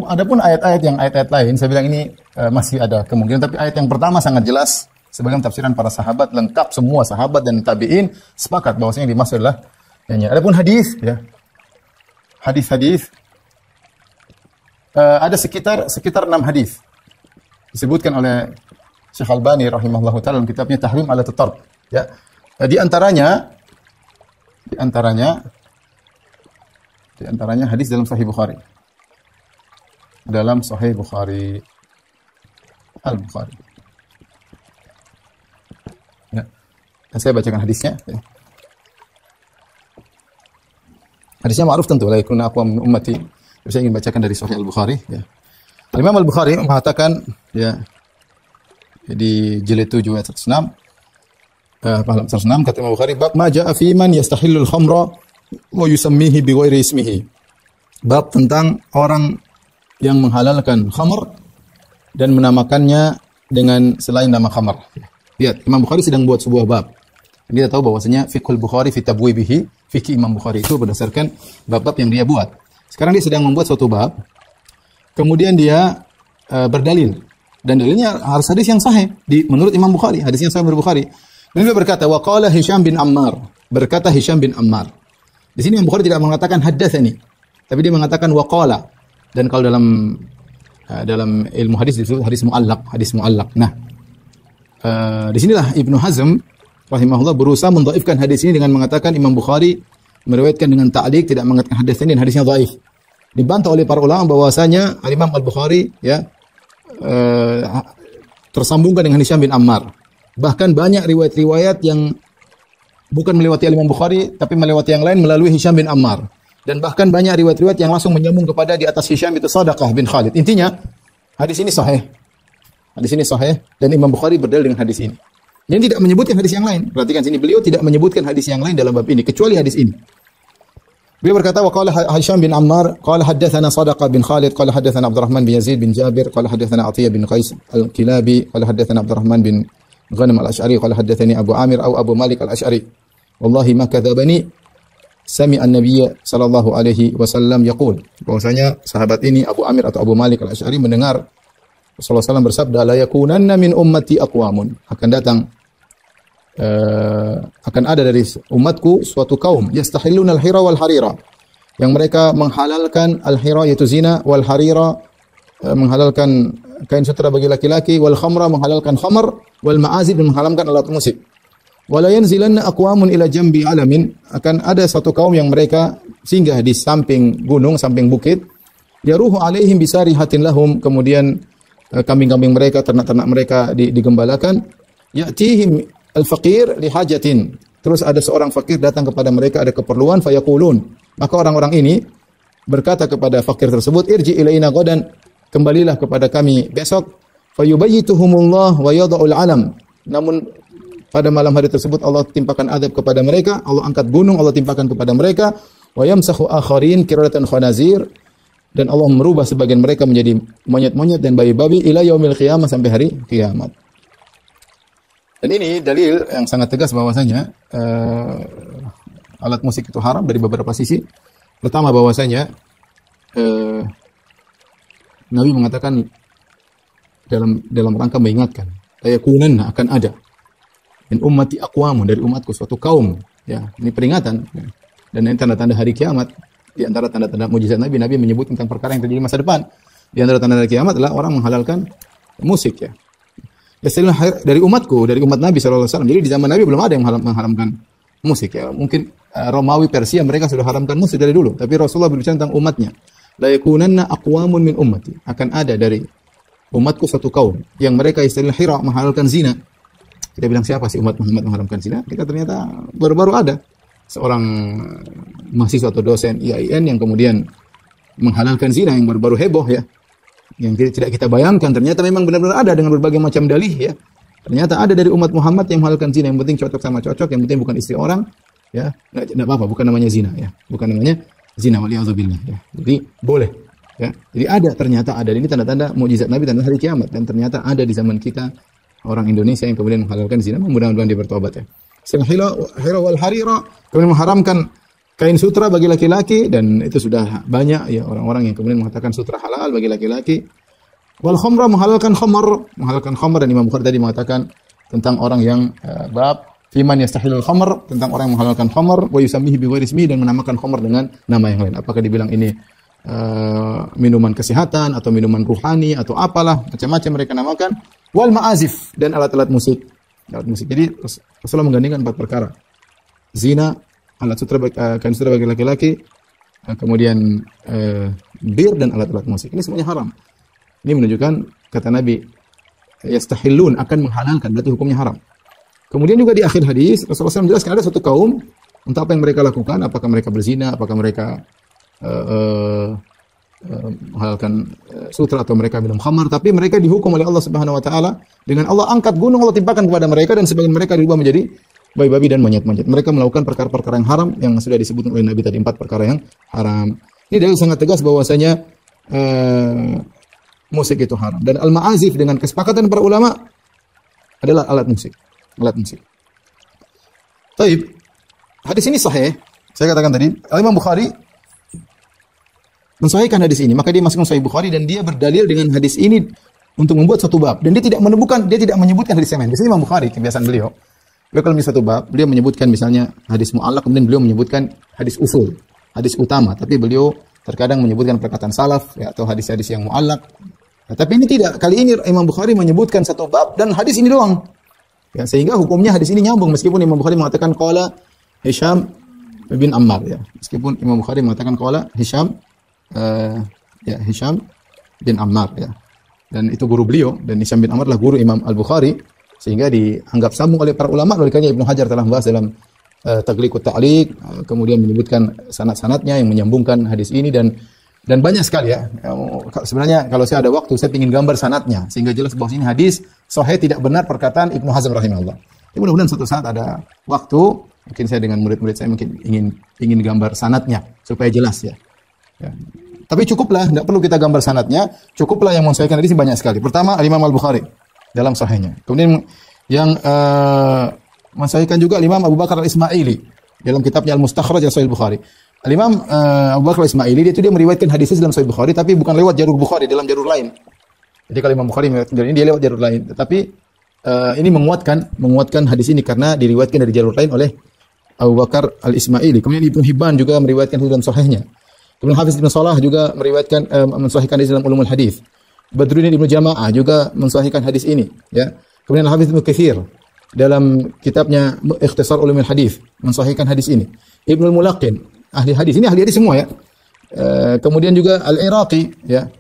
adapun ayat-ayat lain, saya bilang ini masih ada kemungkinan, tapi ayat yang pertama sangat jelas sebagai tafsiran para sahabat, lengkap semua sahabat dan tabi'in sepakat bahwasanya yang dimaksud adalah nyanyian. Adapun hadis, ya, hadis-hadis ada sekitar 6 hadis disebutkan oleh Syekh Albani rahimahullahu taala dalam kitabnya Tahrim ala Tarb, ya. Di antaranya hadis dalam Sahih Bukhari. Dalam Sahih Bukhari Al-Bukhari. Ya. Saya bacakan hadisnya, ya. Hadisnya ma'ruf tentu, la yakuna aqwa min ummati. Saya ingin bacakan dari Sahih Al-Bukhari, ya. Imam Al-Bukhari mengatakan, ya, di jilid 7 ayat 106, halaman 106, kata Imam Bukhari, bab ma jaa fi man yastahillul khamra wa yusammihi bi ghairi ismihi. Bab tentang orang yang menghalalkan khamr dan menamakannya dengan selain nama khamr. Lihat, Imam Bukhari sedang buat sebuah bab. Kita tahu bahwasanya fiqhul Bukhari fi tabwibihi, fikih Imam Bukhari itu berdasarkan bab-bab yang dia buat. Sekarang dia sedang membuat suatu bab, kemudian dia berdalil, dan dalilnya harus hadis yang sahih menurut Imam Bukhari, hadisnya sahih menurut Bukhari. Dan dia berkata, wa qala Hisham bin Ammar, berkata Hisham bin Ammar. Di sini Imam Bukhari tidak mengatakan haddatsani, tapi dia mengatakan wa qala. Dan kalau dalam ilmu hadis disebut hadis muallaq. Nah, disinilah Ibnu Hazm rahimahullah berusaha mendhaifkan hadis ini dengan mengatakan Imam Bukhari meriwayatkan dengan ta'liq, tidak mengatakan hadis ini dan hadisnya dhaif. Dibantah oleh para ulama bahwasanya Imam Al-Bukhari, ya, tersambungkan dengan Hisham bin Ammar. Bahkan banyak riwayat-riwayat yang bukan melewati Imam Bukhari tapi melewati yang lain melalui Hisham bin Ammar. Dan bahkan banyak riwayat-riwayat yang langsung menyambung kepada di atas Hisham itu Sadaqah bin Khalid. Intinya hadis ini sahih. Hadis ini sahih dan Imam Bukhari berdalil dengan hadis ini. Yang tidak menyebutkan hadis yang lain. Perhatikan sini, beliau tidak menyebutkan hadis yang lain dalam bab ini kecuali hadis ini. Beliau berkata, wa qala Hisham bin Ammar qala haddatsana Sadaqah bin Khalid qala haddatsana Abdurrahman bin Yazid bin Jabir qala haddatsana Atiyah bin Qais al-Kilabi qala haddatsana Abdurrahman bin Ghanam al-Ash'ari qala haddatsani Abu Amir atau Abu Malik al-Ash'ari. Wallahi ma kadzabani sami'a an-nabiy sallallahu alaihi wasallam yaqul. Bahwasanya sahabat ini Abu Amir atau Abu Malik al-Ash'ari mendengar Rasulullah SAW bersabda, la yakunanna min ummati aqwamun, akan ada dari umatku suatu kaum yastahilluna al-hira wal harira, yang mereka menghalalkan al-hira yaitu zina, wal harira menghalalkan kain sutra bagi laki-laki, wal khamra menghalalkan khamr, wal ma'azib menghalalkan alat musik. Wala yanzilanna aqwamun ila jambi alamin, akan ada suatu kaum yang mereka singgah di samping gunung, samping bukit, yaruhu alaihim bisarihatin lahum, kemudian kambing-kambing mereka, ternak-ternak mereka digembalakan, ya'tihim al-faqir li hajatin, terus ada seorang fakir datang kepada mereka, ada keperluan, fayaqulun, maka orang-orang ini berkata kepada fakir tersebut, irji ilaina ghadan, kembalilah kepada kami besok, fayubayyituhumullah wa yada'ul alam, namun pada malam hari tersebut Allah timpakan adab kepada mereka, Allah angkat gunung, Allah timpakan kepada mereka, wa yamsahu akharin kiradatan khanazir, dan Allah merubah sebagian mereka menjadi monyet-monyet dan babi-babi ila yaumil qiyamah, sampai hari kiamat. Dan ini dalil yang sangat tegas bahwasanya alat musik itu haram dari beberapa sisi. Pertama bahwasanya Nabi mengatakan dalam rangka mengingatkan, ayakunanna, akan ada min ummati aqwamun, dari umatku suatu kaum, ya, ini peringatan, ya. Dan ini tanda-tanda hari kiamat. Di antara tanda-tanda mukjizat Nabi menyebut tentang perkara yang terjadi masa depan. Di antara tanda kiamat adalah orang menghalalkan musik, ya. Dari umatku, dari umat Nabi SAW. Jadi di zaman Nabi belum ada yang mengharamkan musik, ya. Mungkin Romawi, Persia, mereka sudah haramkan musik dari dulu. Tapi Rasulullah berbicara tentang umatnya. La yakunanna aqwamun min ummati, akan ada dari umatku satu kaum yang mereka istilah hira, menghalalkan zina. Kita bilang siapa sih umat Muhammad mengharamkan zina? Kita ternyata baru-baru ada seorang mahasiswa atau dosen IAIN yang kemudian menghalalkan zina, yang baru-baru heboh, ya. Yang tidak kita bayangkan, ternyata memang benar-benar ada dengan berbagai macam dalih, ya. Ternyata ada dari umat Muhammad yang menghalalkan zina, yang penting cocok sama cocok, yang penting bukan istri orang, ya. Enggak apa-apa, bukan namanya zina, ya. Bukan namanya zina, waliyadzubillah, ya. Jadi boleh, ya. Jadi ternyata ada. Ini tanda-tanda mukjizat Nabi, tanda hari kiamat, dan ternyata ada di zaman kita orang Indonesia yang kemudian menghalalkan zina. Mudah-mudahan dia bertobat, ya. Hira wal harira, kemudian mengharamkan kain sutra bagi laki-laki, dan itu sudah banyak ya orang-orang yang kemudian mengatakan sutra halal bagi laki-laki. Wal khamra, menghalalkan khamar, dan Imam Bukhari tadi mengatakan tentang orang yang bab fiman yastahilul khamr, tentang orang yang menghalalkan khamar, wa yusammihi bi ghairi ismihi, dan menamakan khamar dengan nama yang lain. Apakah dibilang ini minuman kesehatan atau minuman ruhani atau apalah, macam-macam mereka namakan. Wal ma'azif, dan alat-alat musik. Alat musik. Jadi Rasulullah menggandingkan 4 perkara. Zina, alat sutra, kain sutra bagi laki-laki, kemudian bir dan alat-alat musik. Ini semuanya haram. Ini menunjukkan kata Nabi yastahillun, akan menghalalkan, berarti hukumnya haram. Kemudian juga di akhir hadis Rasulullah SAW menjelaskan ada suatu kaum, entah apa yang mereka lakukan, apakah mereka berzina, apakah mereka menghalalkan sutra atau mereka minum khamar, tapi mereka dihukum oleh Allah Subhanahu wa taala dengan Allah angkat gunung, Allah timpakan kepada mereka, dan sebagian mereka dirubah menjadi babi-babi dan monyet-monyet. Mereka melakukan perkara-perkara yang haram yang sudah disebutkan oleh Nabi tadi, 4 perkara yang haram. Ini dalil sangat tegas bahwasanya musik itu haram. Dan al-ma'azif dengan kesepakatan para ulama adalah alat musik. Alat musik. Taib. Hadis ini sahih. Saya katakan tadi, Imam Bukhari mensahihkan hadis ini, maka dia masukkan Sahih Bukhari, dan dia berdalil dengan hadis ini untuk membuat satu bab, dan dia tidak menyebutkan hadis yang lain. Biasanya Imam Bukhari, kebiasaan beliau kalau misalnya satu bab, beliau menyebutkan misalnya hadis mu'allaq, kemudian beliau menyebutkan hadis usul, hadis utama, tapi beliau terkadang menyebutkan perkataan salaf ya, atau hadis-hadis yang mu'allaq. Nah, tapi ini tidak. Kali ini Imam Bukhari menyebutkan satu bab dan hadis ini doang. Ya, sehingga hukumnya hadis ini nyambung, meskipun Imam Bukhari mengatakan qala Hisham bin Ammar ya. Meskipun Imam Bukhari mengatakan qala Hisham Hisham bin Ammar ya. Dan itu guru beliau, dan Hisham bin Ammar adalah guru Imam Al-Bukhari, sehingga dianggap sambung oleh para ulama. Oleh karena Ibnu Hajar telah membahas dalam Taghliqut Ta'liq, kemudian menyebutkan sanad-sanadnya yang menyambungkan hadis ini, dan banyak sekali ya. Sebenarnya kalau saya ada waktu, saya ingin gambar sanadnya sehingga jelas bahwa ini hadis sahih, tidak benar perkataan Ibnu Hazm rahimahullah. Ya, mudah-mudahan suatu saat ada waktu, mungkin saya dengan murid-murid saya mungkin ingin gambar sanadnya supaya jelas ya. Ya. Tapi cukuplah, tidak perlu kita gambar sanadnya, cukuplah yang mensahihkan hadis banyak sekali. Pertama, Imam Al-Bukhari dalam sahihnya. Kemudian yang mensahihkan juga Imam Abu Bakar Al-Ismaili dalam kitabnya Al-Mustakhraj Sahih Bukhari. Imam Abu Bakar Al-Ismaili dia meriwayatkan hadis dalam Sahih Bukhari, tapi bukan lewat jalur Bukhari, dalam jalur lain. Jadi kalau Imam Bukhari meriwayatkan ini, dia lewat jalur lain. Tetapi ini menguatkan hadis ini karena diriwayatkan dari jalur lain oleh Abu Bakar Al-Ismaili. Kemudian Ibnu Hibban juga meriwayatkan dalam sahihnya. Kemudian Hafiz Ibn Salah juga meriwayatkan mensahihkan hadis dalam Ulumul Hadis. Badruddin Ibnu Jama'ah juga mensahihkan hadis ini ya. Kemudian Hafiz Ibnu Katsir dalam kitabnya Ikhtisar Ulumul Hadis mensahihkan hadis ini. Ibnu Al-Mulaqin, ahli hadis, ini ahli hadis semua ya. Kemudian juga Al-Iraqi ya,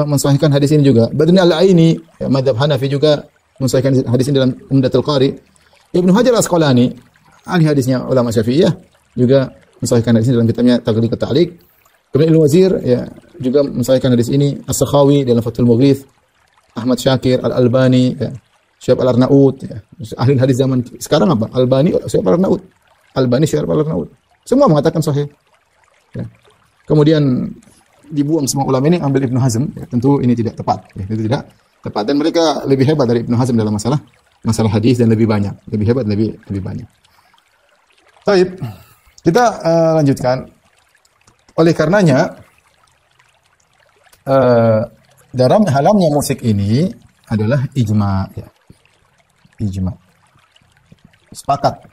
mensahihkan hadis ini juga. Badruddin Al-Aini ya, mazhab Hanafi juga mensahihkan hadis ini dalam Umdatul Qari. Ibnu Hajar Al-Asqalani, ahli hadisnya ulama Syafi'iyah, juga mensahihkan hadis ini dalam kitabnya Taghliqut Ta'liq. Kemudian Ibnu Wazir ya juga mensahihkan hadis ini, As-Sakhawi dalam Fathul Mughith, Ahmad Syakir, Al-Albani ya, Syu'aib Al-Arnaud ya. Ahli hadis zaman sekarang apa? Albani, Syu'aib Al-Arnaud. Albani, Syu'aib Al-Arnaud. Semua mengatakan sahih. Ya. Kemudian dibuang semua ulama ini, ambil Ibnu Hazm ya, tentu ini tidak tepat ya, itu tidak tepat, dan mereka lebih hebat dari Ibnu Hazm dalam masalah hadis, dan lebih banyak, lebih hebat, lebih banyak. Baik, kita lanjutkan. Oleh karenanya dalam haramnya musik ini adalah ijma ya. Ijma. Sepakat.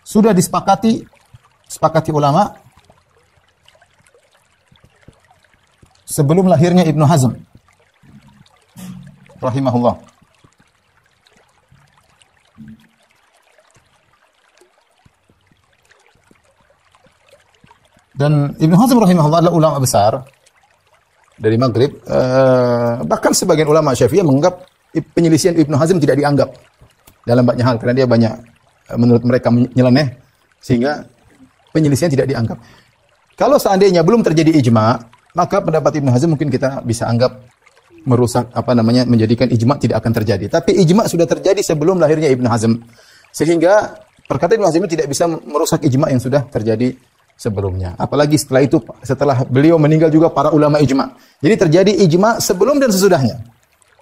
Sudah disepakati ulama sebelum lahirnya Ibnu Hazm rahimahullah. Dan Ibnu Hazm rahimahullah adalah ulama besar dari Maghrib. Bahkan sebagian ulama Syafi'iyah menganggap penyelisihan Ibnu Hazm tidak dianggap dalam banyak hal, karena dia banyak menurut mereka nyeleneh, sehingga penyelisihan tidak dianggap. Kalau seandainya belum terjadi ijma, maka pendapat Ibnu Hazm mungkin kita bisa anggap merusak menjadikan ijma tidak akan terjadi. Tapi ijma sudah terjadi sebelum lahirnya Ibnu Hazm, sehingga perkataan Ibnu Hazm tidak bisa merusak ijma yang sudah terjadi sebelumnya. Apalagi setelah itu, setelah beliau meninggal juga para ulama ijma. Jadi terjadi ijma sebelum dan sesudahnya.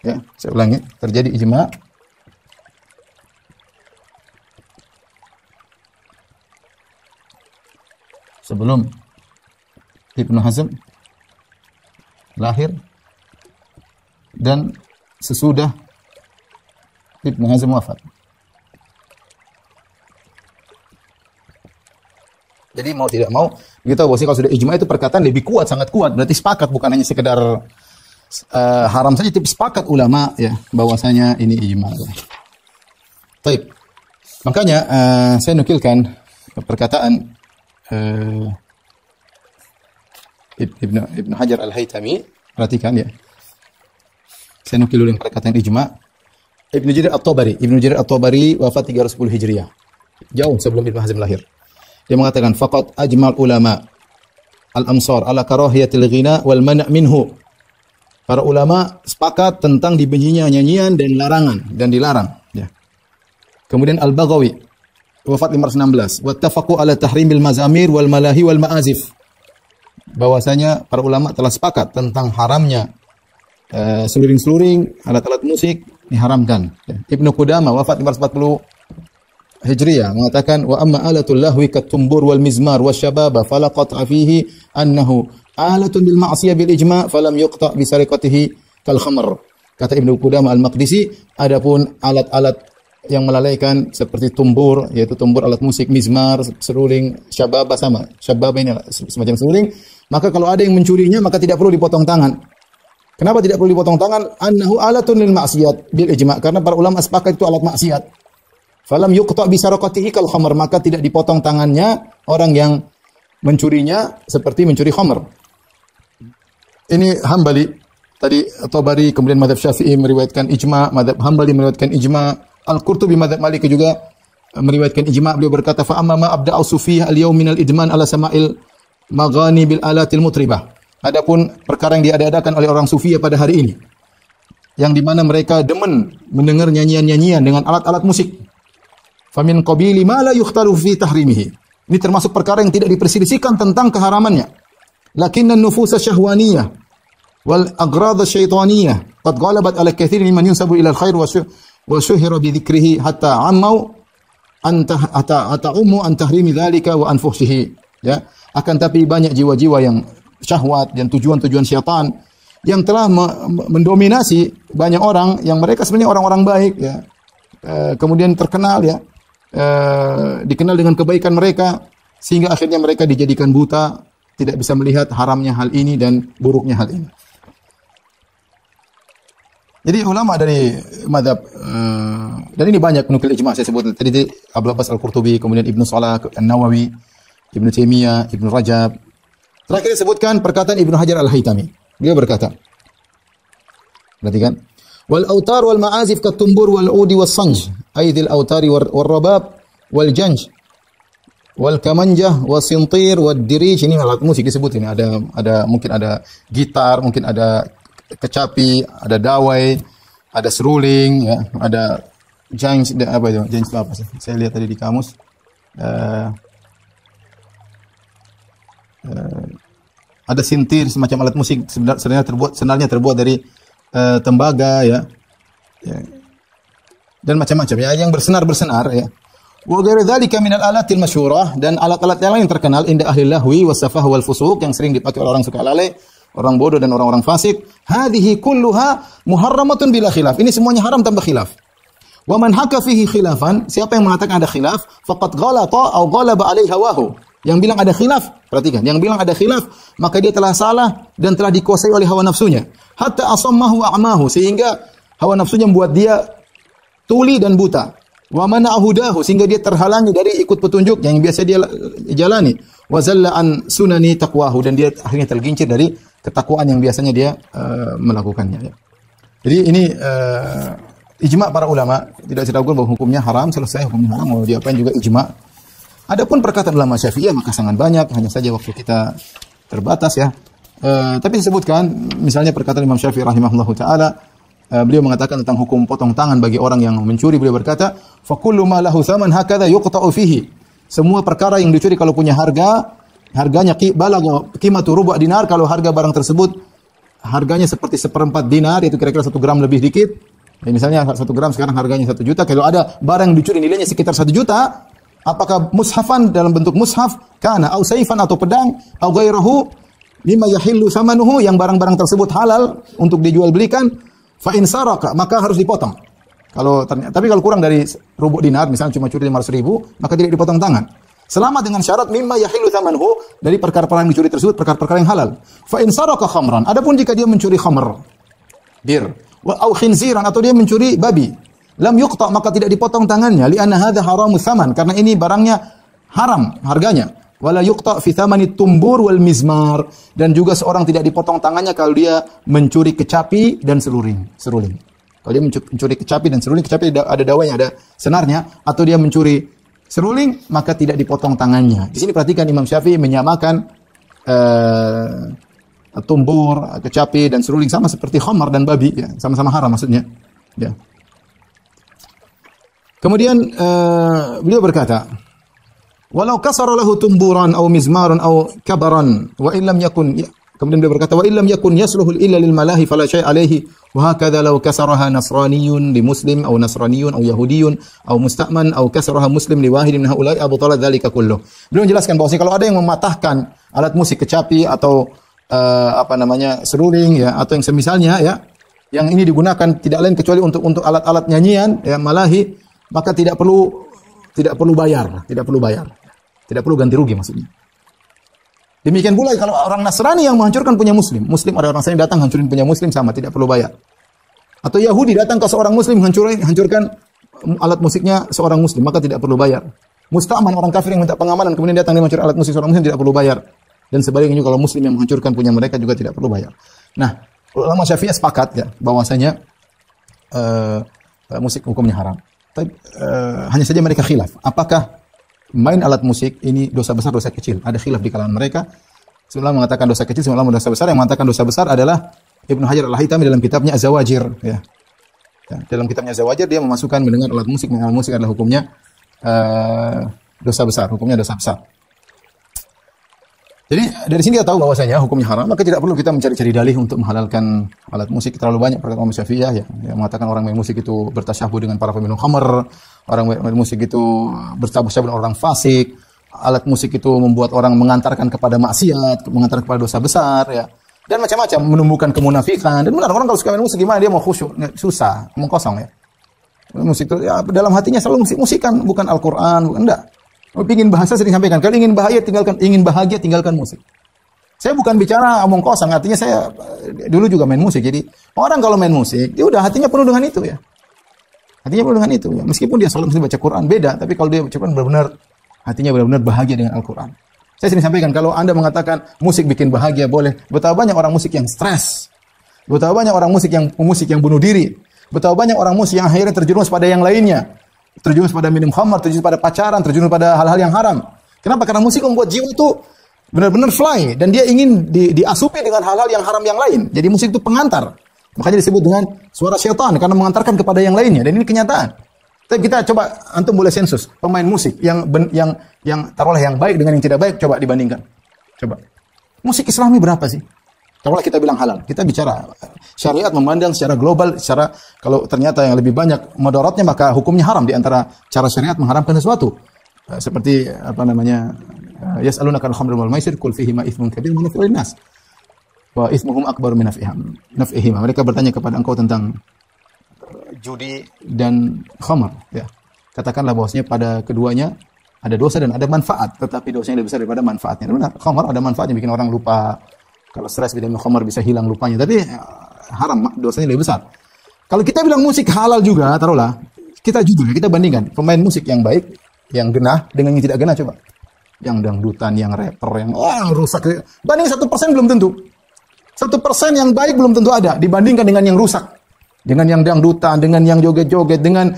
Ya, saya ulangi, terjadi ijma sebelum Ibnu Hazm lahir dan sesudah Ibnu Hazm wafat. Jadi mau tidak mau, kita tahu bahwa kalau sudah ijma itu perkataan lebih kuat, sangat kuat. Berarti sepakat, bukan hanya sekedar haram saja, tapi sepakat ulama ya bahwasanya ini ijma. Baik. Makanya saya nukilkan perkataan Ibnu Hajar Al-Haytami. Perhatikan ya. Saya nukil dulu yang perkataan ijma. Ibnu Jarir At-Tabari wafat 310 Hijriah. Jauh sebelum Ibnu Hazm lahir. Dia mengatakan faqat ajmal ulama al-amsar ala karahiyatil ghina wal man' minhu. Para ulama sepakat tentang dibencinya nyanyian dan larangan dan dilarang ya. Kemudian Al-Baghawi wafat 516, wattafaqu ala tahrimil mazamir wal malahi wal ma'azif. Bahwasanya para ulama telah sepakat tentang haramnya seluring-seluring, alat-alat musik diharamkan. Ya. Ibnu Qudamah wafat 540 Hijriyah mengatakan wa amma alatul lahwi katumbur wal mizmar wasyababa fala qat'a fihi annahu alatun bil ma'siyah bil ijma' falam yuqta' bi sariqatihi kal khamr. Kata Ibnu Qudamah Al-Maqdisi, adapun alat-alat yang melalaikan seperti tumbur, yaitu tumbur alat musik, mizmar, seruling, syababa sama. Syababa ini semacam seruling, maka kalau ada yang mencurinya maka tidak perlu dipotong tangan. Kenapa tidak perlu dipotong tangan? Annahu alatun lil ma'siyat bil ijma', karena para ulama sepakat itu alat maksiat. Falam yuqta' bi saraqatihi kal khamr, maka tidak dipotong tangannya orang yang mencurinya seperti mencuri khamr. Ini Hambali, tadi Tabari, kemudian mazhab Syafi'i meriwayatkan ijma', mazhab Hambali meriwayatkan ijma', Al-Qurtubi mazhab Maliki juga meriwayatkan ijma'. Beliau berkata fa amma ma abda'u sufiyah al-yawm min al-idman ala sama'il maghani bil alatil mutribah. Adapun perkara yang diadakan oleh orang sufiyah pada hari ini, yang di mana mereka demen mendengar nyanyian-nyanyian dengan alat-alat musik. Famin qabili ma la yukhtaru fi tahrimihi. Ini termasuk perkara yang tidak diperselisihkan tentang keharamannya. Lakinnan nufusa syahwaniyah wal aghrad syaitaniyah qad ghalabat ala katsir mimman yunsabu ila al-khair wa syuhira bi dzikrihi hatta ammu an tahrimi dzalika wa an fuhshihi. Ya, akan tapi banyak jiwa-jiwa yang syahwat dan tujuan-tujuan syaitan yang telah mendominasi banyak orang yang mereka sebenarnya orang-orang baik ya. Kemudian terkenal ya. Dikenal dengan kebaikan mereka sehingga akhirnya mereka dijadikan buta, tidak bisa melihat haramnya hal ini dan buruknya hal ini. Jadi ulama dari mazhab dan ini banyak penukil ijma' saya sebut tadi Abu Abbas Al-Qurtubi, kemudian Ibnu Salah An-Nawawi, Ibnu Taimiyah, Ibnu Rajab. Terakhir disebutkan perkataan Ibnu Hajar Al-Haytami. Dia berkata, perhatikan, wal autar wal ma'azif katumbur wal udi was sanj aidil autari wal rabab wal janj wal kamanjah was sintir wad dirij. Ini alat musik disebut ini, ada mungkin ada gitar, mungkin ada kecapi, ada dawai, ada seruling ya, ada janj, apa itu janj apa sih, saya lihat tadi di kamus ada sintir, semacam alat musik sebenarnya terbuat dari tembaga ya, dan macam-macam ya yang bersenar ya. Wa ghairu dzalika minal alatil masyhurah, dan alat-alat yang lain terkenal inda ahli lahwi wasafah wal fusuq, yang sering dipakai oleh orang suka lalai, orang bodoh dan orang-orang fasik. Hadhihi kulluha muharramatun bila khilaf. Ini semuanya haram tanpa khilaf. Wa man haka fihi khilafan, siapa yang mengatakan ada khilaf, faqad ghalata aw ghalaba alaihi hawahu. Yang bilang ada khilaf, perhatikan, yang bilang ada khilaf, maka dia telah salah dan telah dikuasai oleh hawa nafsunya. Hatta asammahu wa a'mahu, sehingga hawa nafsunya membuat dia tuli dan buta. Wa mana'ahu dahu, sehingga dia terhalangi dari ikut petunjuk yang biasa dia jalani. Wa zalla an sunani taqwahu, dan dia akhirnya tergincir dari ketakwaan yang biasanya dia melakukannya. Jadi ini ijma' para ulama, tidak diragukan bahwa hukumnya haram, selesai hukumnya haram, mau diapain juga ijma'. Adapun perkataan ulama Syafi'iyah maka sangat banyak, hanya saja waktu kita terbatas ya. Tapi disebutkan misalnya perkataan Imam Syafi'i rahimahullahu taala, beliau mengatakan tentang hukum potong tangan bagi orang yang mencuri. Beliau berkata, fa kullu ma lahu thaman hakadha yuqta'u fihi. Semua perkara yang dicuri kalau punya harganya balagha qimatu rubu' dinar, kalau harga barang tersebut harganya seperti 1/4 dinar, yaitu kira-kira 1 gram lebih dikit. Misalnya 1 gram sekarang harganya 1 juta, kalau ada barang yang dicuri nilainya sekitar 1 juta, Apakah mushafan dalam bentuk mushaf, kana au saifan atau pedang, au ghairahu mimma yahillu thamanuhu, yang barang-barang tersebut halal untuk dijual belikan, fa in saraka, maka harus dipotong. Tapi kalau kurang dari rubu dinar, misalnya cuma curi 500.000, maka tidak dipotong tangan. Selama dengan syarat mimma yahillu thamanuhu, dari perkara-perkara yang dicuri tersebut perkara-perkara yang halal. Fa in saraka khamran, adapun jika dia mencuri khamr, bir, au khinziran, atau dia mencuri babi, lam yuqta, maka tidak dipotong tangannya, li'anna hadza haramus tsaman, karena ini barangnya haram harganya. Wala yuqta fi tsamani tumbur wal mizmar, dan juga seorang tidak dipotong tangannya kalau dia mencuri kecapi dan seruling. Kalau dia mencuri kecapi dan seruling, kecapi ada dawanya, ada senarnya, atau dia mencuri seruling, maka tidak dipotong tangannya. Di sini perhatikan Imam Syafi'i menyamakan tumbur, kecapi dan seruling sama seperti khamar dan babi, ya, sama-sama haram maksudnya. Ya. Kemudian beliau berkata, walau kasara lahu tumburan aw mizmaran aw kabaran wa illam yakun, kemudian beliau berkata, wa illam yakun yasluhu illa lil malahi fala syai' alayhi wa hakadha law kasaraha nasraniyun li muslim aw nasraniyun aw yahudiyun aw musta'man aw kasaraha muslim li wahidin min haula'i abtala dzalika kullu. Beliau menjelaskan bahwa kalau ada yang mematahkan alat musik kecapi atau seruling, ya, atau yang semisalnya, ya, yang ini digunakan tidak lain kecuali untuk alat-alat nyanyian, ya, malahi, maka tidak perlu bayar, tidak perlu ganti rugi maksudnya. Demikian pula kalau orang Nasrani yang menghancurkan punya Muslim ada orang Nasrani datang hancurin punya Muslim, sama, tidak perlu bayar. Atau Yahudi datang ke seorang Muslim hancurkan alat musiknya seorang Muslim, maka tidak perlu bayar. Musta'man, orang kafir yang minta pengamanan kemudian datang dia menghancurkan alat musik seorang Muslim, tidak perlu bayar. Dan sebaliknya kalau Muslim yang menghancurkan punya mereka juga tidak perlu bayar. Nah, ulama Syafi'iyah sepakat, ya, bahwasanya musik hukumnya haram. Tapi hanya saja mereka khilaf. Apakah main alat musik ini dosa besar, dosa kecil? Ada khilaf di kalangan mereka. Semula mengatakan dosa kecil, semula dosa besar. Yang mengatakan dosa besar adalah Ibnu Hajar Al-Haytami dalam kitabnya Az-Zawajir. Ya. Dalam kitabnya Az-Zawajir dia memasukkan mendengar alat musik adalah hukumnya dosa besar. Hukumnya dosa besar. Jadi dari sini kita tahu bahwasanya hukumnya haram, maka tidak perlu kita mencari-cari dalih untuk menghalalkan alat musik. Terlalu banyak perkataan Imam Syafi'iyah, ya, yang mengatakan orang main musik itu bertasyabuh dengan para peminum khamr, orang main musik itu bertasyabuh dengan orang fasik, alat musik itu membuat orang mengantarkan kepada maksiat, mengantarkan kepada dosa besar, ya, dan macam-macam, menumbuhkan kemunafikan. Dan benar, orang kalau suka main musik gimana dia mau khusyuk? Susah, omong kosong, ya. Musik itu, ya, dalam hatinya selalu musik-musikan, bukan Al-Quran, bukan, enggak. Ingin bahasa sering sampaikan, kalau ingin bahagia tinggalkan musik. Saya bukan bicara omong kosong, artinya saya dulu juga main musik. Jadi orang kalau main musik, dia udah hatinya penuh dengan itu, ya. Hatinya penuh dengan itu, ya. Meskipun dia selalu mesti baca Quran, beda. Tapi kalau dia baca Quran benar-benar hatinya benar-benar bahagia dengan Al-Quran. Saya sering sampaikan, kalau Anda mengatakan musik bikin bahagia, boleh. Betapa banyak orang musik yang stres. Betapa banyak orang musik yang bunuh diri. Betapa banyak orang musik yang akhirnya terjerumus pada yang lainnya. Terjerumus pada minum khamar, terjerumus pada pacaran, terjerumus pada hal-hal yang haram. Kenapa? Karena musik membuat jiwa itu benar-benar fly, dan dia ingin diasupi dengan hal-hal yang haram yang lain. Jadi musik itu pengantar. Makanya disebut dengan suara syaitan, karena mengantarkan kepada yang lainnya, dan ini kenyataan. Tapi kita coba, antum boleh sensus pemain musik yang taruhlah yang baik dengan yang tidak baik, coba dibandingkan. Coba. Musik Islami berapa sih? Kalau kita bilang halal, kita bicara syariat memandang secara global, secara kalau ternyata yang lebih banyak mudaratnya maka hukumnya haram, di antara cara syariat mengharamkan sesuatu. Seperti yas'alunaka al-khamri wal maisir qul fihima itsmun kabir wa manafi'u lin-nas wa itsmuhum akbaru min naf'ihima. Mereka bertanya kepada engkau tentang judi dan khamar, ya. Katakanlah bahwasanya pada keduanya ada dosa dan ada manfaat, tetapi dosanya lebih besar daripada manfaatnya. Benar, khamar ada manfaatnya, bikin orang lupa. Kalau stres minum khamar bisa hilang lupanya, tapi haram, dosanya lebih besar. Kalau kita bilang musik halal juga, taruhlah, kita bandingkan pemain musik yang baik, yang genah dengan yang tidak genah, coba. Yang dangdutan, yang rapper, yang rusak. Banding 1% belum tentu. 1% yang baik belum tentu ada dibandingkan dengan yang rusak. Dengan yang dangdutan, dengan yang joget-joget, dengan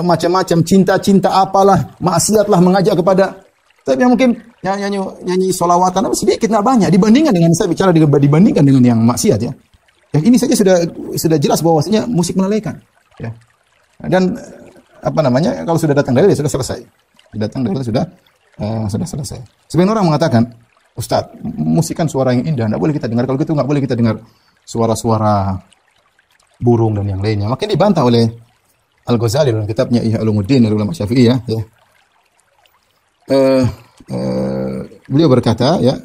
macam-macam cinta-cinta apalah, maksiatlah mengajak kepada. Tapi yang mungkin nyanyi solawatan sedikit, nggak banyak dibandingkan dengan, saya bicara dibandingkan dengan yang maksiat, ya. Yang ini saja sudah jelas bahwasanya musik melalaikan, ya. Dan kalau sudah datang dalil sudah selesai. Datang dalil sudah selesai. Sebagian orang mengatakan, Ustaz, musik kan suara yang indah, nggak boleh kita dengar. Kalau gitu nggak boleh kita dengar suara-suara burung dan yang lainnya. Makin dibantah oleh Al-Ghazali dalam kitabnya Ihya Ulumuddin, ulama Syafi'iyah, ya. beliau berkata ya,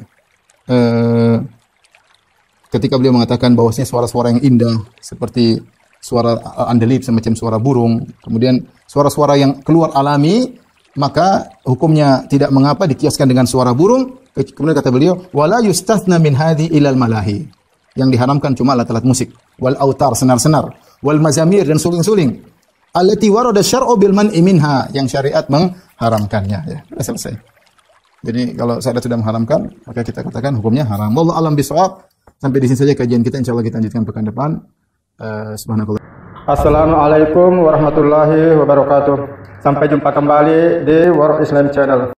ketika beliau mengatakan bahwasanya suara-suara yang indah seperti suara andelip semacam suara burung, kemudian suara-suara yang keluar alami, maka hukumnya tidak mengapa dikiaskan dengan suara burung. Kemudian kata beliau, wala yustathna min hadhi ilal malahi. Yang diharamkan cuma alat-alat musik, wal autar, senar-senar, wal mazamir, dan suling-suling. Allati warada syar'u bil man'i minha, yang syariat mengharamkannya. Ya, sudah selesai. Jadi kalau syariat sudah mengharamkan, maka kita katakan hukumnya haram. Wallahu alam bishawab. Sampai di sini saja kajian kita, insyaallah kita lanjutkan pekan depan. Subhanallah. Assalamualaikum warahmatullahi wabarakatuh. Sampai jumpa kembali di World Islam Channel.